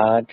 8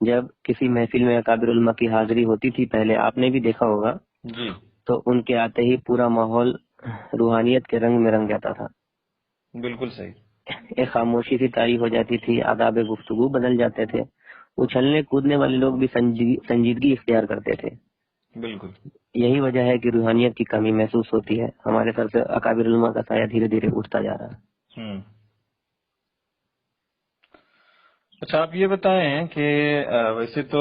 جب کسی محفل میں اکابر علماء کی حاضری ہوتی تھی پہلے، آپ نے بھی دیکھا ہوگا، جی تو ان کے آتے ہی پورا ماحول روحانیت کے رنگ میں رنگ جاتا تھا. بالکل صحیح. ایک خاموشی سی طاری ہو جاتی تھی، آداب گفتگو بدل جاتے تھے، اچھلنے کودنے والے لوگ بھی سنجیدگی اختیار کرتے تھے. بالکل. یہی وجہ ہے کہ روحانیت کی کمی محسوس ہوتی ہے. ہمارے سر سے اکابر علماء کا سایہ دھیرے دھیرے اٹھتا جا رہا ہے. اچھا، آپ یہ بتائیں کہ ویسے تو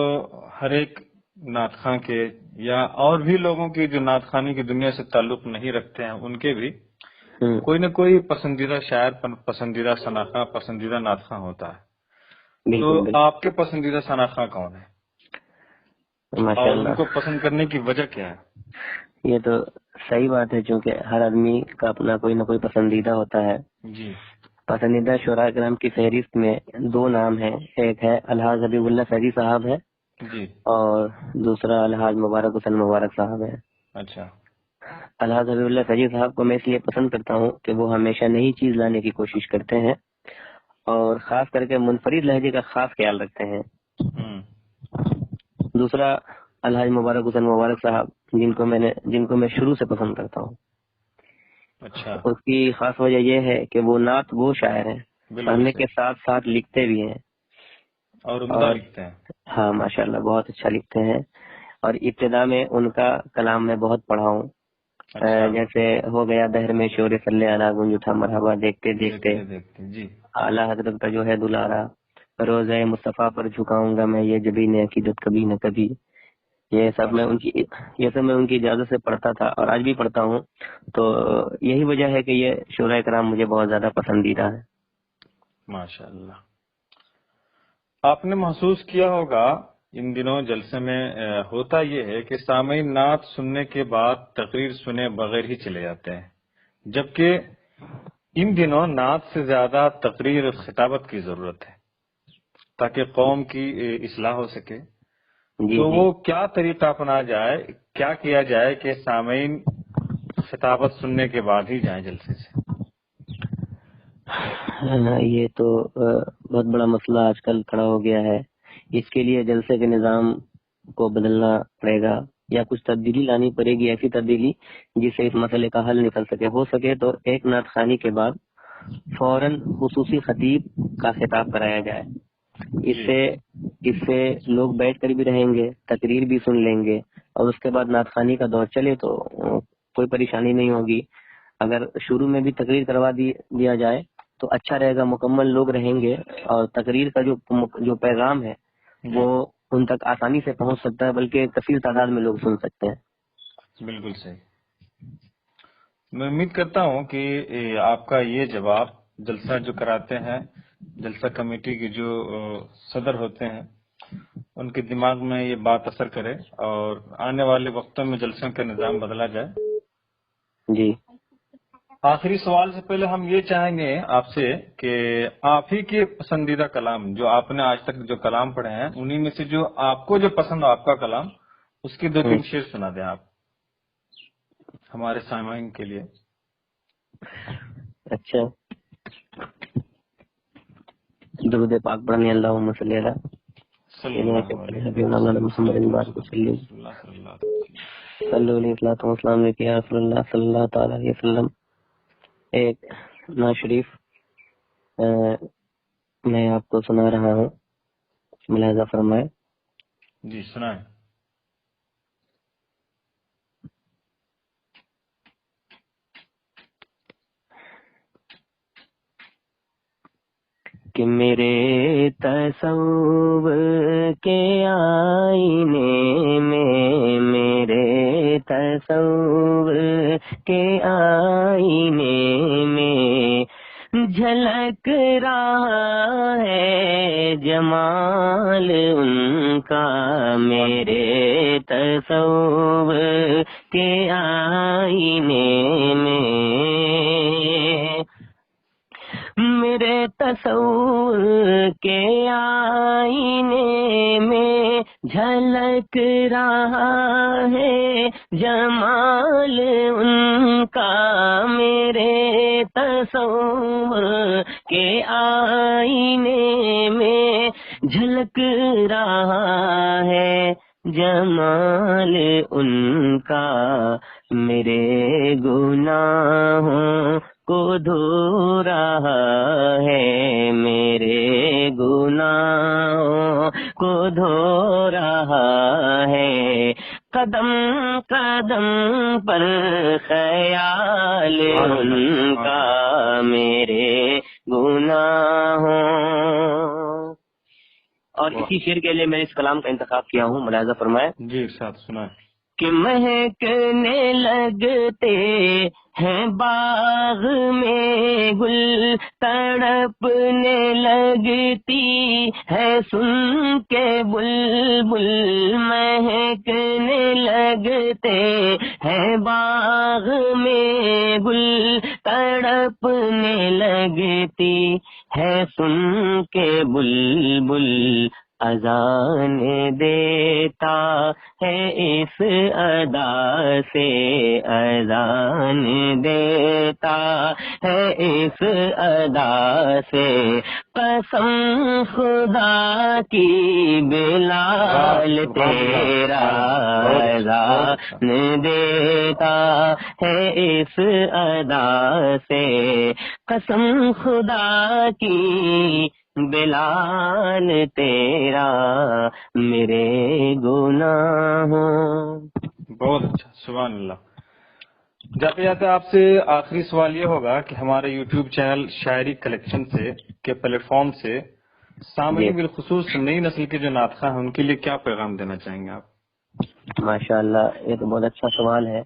ہر ایک نعت خواں کے یا اور بھی لوگوں کی جو نعت خوانی کی دنیا سے تعلق نہیں رکھتے ہیں، ان کے بھی کوئی نہ کوئی پسندیدہ شاعر، پسندیدہ ثناخواں، پسندیدہ نعت خواں ہوتا ہے. تو بالکل آپ کے پسندیدہ ثناخواں کون ہے ماشاء اور ان اللہ. کو پسند کرنے کی وجہ کیا ہے؟ یہ تو صحیح بات ہے، چونکہ ہر آدمی کا اپنا کوئی نہ کوئی پسندیدہ ہوتا ہے. جی. پسندیدہ شعراء کرام کی فہرست میں دو نام ہیں، ایک ہے الحاظ حبیب اللہ فیضی صاحب ہے، جی. اور دوسرا الحاظ مبارک حسین مبارک صاحب ہے. اچھا. الحاظ حبیب اللہ فیضی صاحب کو میں اس لیے پسند کرتا ہوں کہ وہ ہمیشہ نئی چیز لانے کی کوشش کرتے ہیں، اور خاص کر کے منفرد لہجے کا خاص خیال رکھتے ہیں. دوسرا الحاج مبارک حسین مبارک صاحب، جن کو میں شروع سے پسند کرتا ہوں. اچھا. اس کی خاص وجہ یہ ہے کہ وہ نعت گو شاعر ہیں، پڑھنے کے ساتھ ساتھ لکھتے بھی ہیں، اور عمدہ لکھتے ہیں. ہاں ماشاءاللہ بہت اچھا لکھتے ہیں. اور ابتدا میں ان کا کلام میں بہت پڑھا ہوں. جیسے ہو گیا دہر میں شور صلی علی گنج اٹھا مرحبا دیکھتے دیکھتے، جی. اعلیٰ حضرت کا جو ہے دلارا، روزہ مصطفیٰ پر جھکاؤں گا میں یہ جبین عقیدت کبھی نہ کبھی. یہ سب میں ان کی اجازت سے پڑھتا تھا اور آج بھی پڑھتا ہوں. تو یہی وجہ ہے کہ یہ شعراء کرام مجھے بہت زیادہ پسندیدہ ہے. ماشاء اللہ. آپ نے محسوس کیا ہوگا ان دنوں جلسے میں ہوتا یہ ہے کہ سامعین نعت سننے کے بعد تقریر سنے بغیر ہی چلے جاتے ہیں، جبکہ ان دنوں نعت سے زیادہ تقریر اور خطابت کی ضرورت ہے تاکہ قوم کی اصلاح ہو سکے. تو وہ کیا طریقہ اپنا جائے، کیا کیا جائے کہ سامعین خطابت سننے کے بعد ہی جائیں جلسے سے؟ یہ تو بہت بڑا مسئلہ آج کل کھڑا ہو گیا ہے. اس کے لیے جلسے کے نظام کو بدلنا پڑے گا یا کچھ تبدیلی لانی پڑے گی، ایسی تبدیلی جس سے اس مسئلے کا حل نکل سکے. ہو سکے تو ایک نعت خوانی کے بعد فوراً خصوصی خطیب کا خطاب کرایا جائے. اس سے لوگ بیٹھ کر بھی رہیں گے، تقریر بھی سن لیں گے، اور اس کے بعد نعت خوانی کا دور چلے تو کوئی پریشانی نہیں ہوگی. اگر شروع میں بھی تقریر کروا دیا جائے تو اچھا رہے گا، مکمل لوگ رہیں گے اور تقریر کا جو پیغام ہے وہ ان تک آسانی سے پہنچ سکتا ہے، بلکہ کثیر تعداد میں لوگ سن سکتے ہیں. بالکل صحیح. میں امید کرتا ہوں کہ آپ کا یہ جواب جلسہ جو کراتے ہیں، جلسہ کمیٹی کے جو صدر ہوتے ہیں، ان کے دماغ میں یہ بات اثر کرے اور آنے والے وقتوں میں جلسوں کا نظام بدلا جائے. جی. آخری سوال سے پہلے ہم یہ چاہیں گے آپ سے کہ آپ ہی کے پسندیدہ کلام، جو آپ نے آج تک جو کلام پڑھے ہیں، انہی میں سے جو آپ کو جو پسند ہو آپ کا کلام، اس کی 2-3 شعر سنا دیں آپ ہمارے سامعین کے لیے. اچھا، درود پاک پڑھنے اللہم صلی علی محمد صلی اللہ تعالی علیہ وسلم. ایک نعت شریف میں آپ کو سنا رہا ہوں، ملاحظہ فرمائے. جی سنائیں. کہ میرے تصور کے آئینے میں، میرے تصور کے آئینے میں جھلک رہا ہے جمال ان کا، میرے تصور کے آئینے میں میرے تصور کے آئینے میں جھلک رہا ہے جمال ان کا، میرے تصور کے آئینے میں جھلک رہا ہے جمال ان کا، میرے گناہوں کو دھو رہا ہے، میرے گناہوں کو دھو رہا ہے، قدم قدم پر خیال ان کا، میرے گناہوں۔ اور اسی شعر کے لیے میں اس کلام کا انتخاب کیا ہوں، ملاحظہ فرمائے جی ارشاد سنائیں۔ کہ مہکنے لگتے ہیں باغ میں گل، تڑپنے لگتی ہے سن کے بلبل، مہکنے لگتے ہیں باغ میں گل، تڑپنے لگتی ہے سن کے بلبل، اذان دیتا ہے اس ادا سے، اذان دیتا ہے اس ادا سے، قسم خدا کی بلال تیرا اذان دیتا ہے اس ادا سے، قسم خدا کی بلال تیرا، میرے گناہوں۔ بہت اچھا، سبحان اللہ۔ جاتے جاتے آپ سے آخری سوال یہ ہوگا کہ ہمارے یوٹیوب چینل شاعری کلیکشن سے کے پلیٹ فارم سے سامعین بالخصوص نئی نسل کے جو نعت خواں ہیں ان کے لیے کیا پیغام دینا چاہیں گے آپ؟ ماشاء اللہ، یہ تو بہت اچھا سوال ہے۔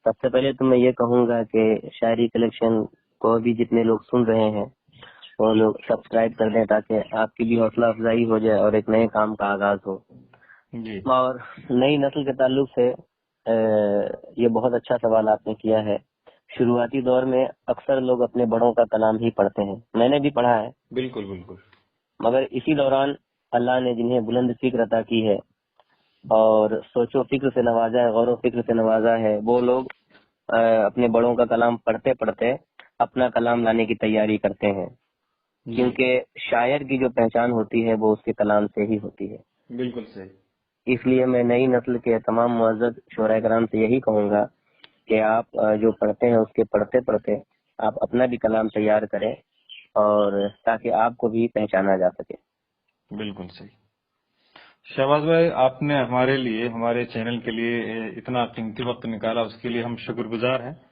سب سے پہلے تو میں یہ کہوں گا کہ شاعری کلیکشن کو بھی جتنے لوگ سن رہے ہیں وہ لوگ سبسکرائب کر دیں تاکہ آپ کی بھی حوصلہ افزائی ہو جائے اور ایک نئے کام کا آغاز ہو۔ جی۔ اور نئی نسل کے تعلق سے یہ بہت اچھا سوال آپ نے کیا ہے۔ شروعاتی دور میں اکثر لوگ اپنے بڑوں کا کلام ہی پڑھتے ہیں، میں نے بھی پڑھا ہے، بالکل بالکل، مگر اسی دوران اللہ نے جنہیں بلند فکر عطا کی ہے اور سوچ و فکر سے نوازا ہے، غور و فکر سے نوازا ہے، وہ لوگ اپنے بڑوں کا کلام پڑھتے پڑھتے اپنا کلام لانے کی تیاری کرتے ہیں، کیونکہ شاعر کی جو پہچان ہوتی ہے وہ اس کے کلام سے ہی ہوتی ہے۔ بالکل صحیح۔ اس لیے میں نئی نسل کے تمام معزز شعراء کرام سے یہی کہوں گا کہ آپ جو پڑھتے ہیں اس کے پڑھتے پڑھتے آپ اپنا بھی کلام تیار کریں اور تاکہ آپ کو بھی پہچانا جا سکے۔ بالکل صحیح۔ شہباز بھائی، آپ نے ہمارے لیے، ہمارے چینل کے لیے اتنا قیمتی وقت نکالا، اس کے لیے ہم شکر گزار ہیں۔